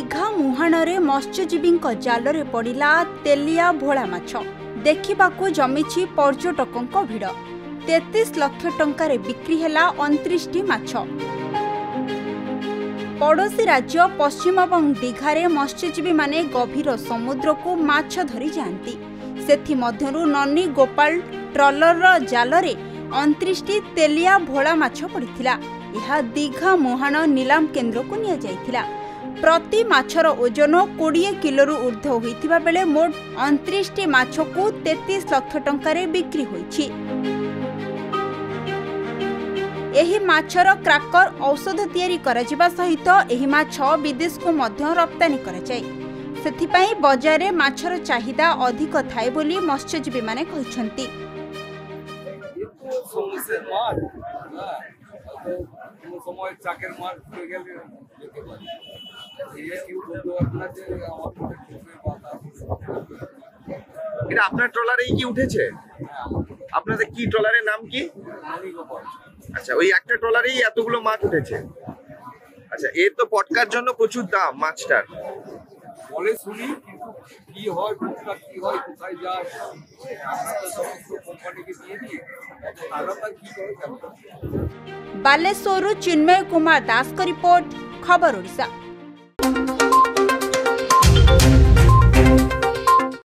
दीघा मुहाणरे मत्स्यजीवी जाल पड़ा तेलिया भोला माछ देखा जमी पर्यटकों भिड़ 33 लाख टंकार बिक्री है 29 माछ। पड़ोशी राज्य पश्चिमबंग दीघारे मत्स्यजीवी माने गभीर समुद्र को माछ धरी जाती से ननी गोपाल ट्रलर जाल 29 तेलिया भोला माछ पड़ता। यह दीघा मुहाण नीलाम केन्द्र को निया जाइथिला। प्रति माछर ओजन 20 किलो ऊर्ध्व होइथिबा बेले मोट 29 माछ को 33 लाख टंकार बिक्री होइछि। एही माछर क्राकर औषध तैयारी कराजिबा सहित एही माछ विदेश को मध्य रप्तानी कराଯାय। सेथिपाई बाजार रे माछर चाहिदा अधिक थाए बोली मत्स्यजीवी माने कहिसंती। এটা আপনার ট্রলারেই কি উঠেছে? আপনাদের কি ট্রলারের নাম কি? আচ্ছা, ওই একটা ট্রলারেই এতগুলো মাছ উঠেছে। আচ্ছা, এর তো পটকার জন্য প্রচুর দাম মাছটার। বলে শুনি কিন্তু কি হয় পটকা কি হয় কোথায় যায় কোম্পানিকে দিয়ে দিয়ে তারা কি করে জানো। बालेश्वर चिन्मय कुमार दास का रिपोर्ट, खबर ओडिशा।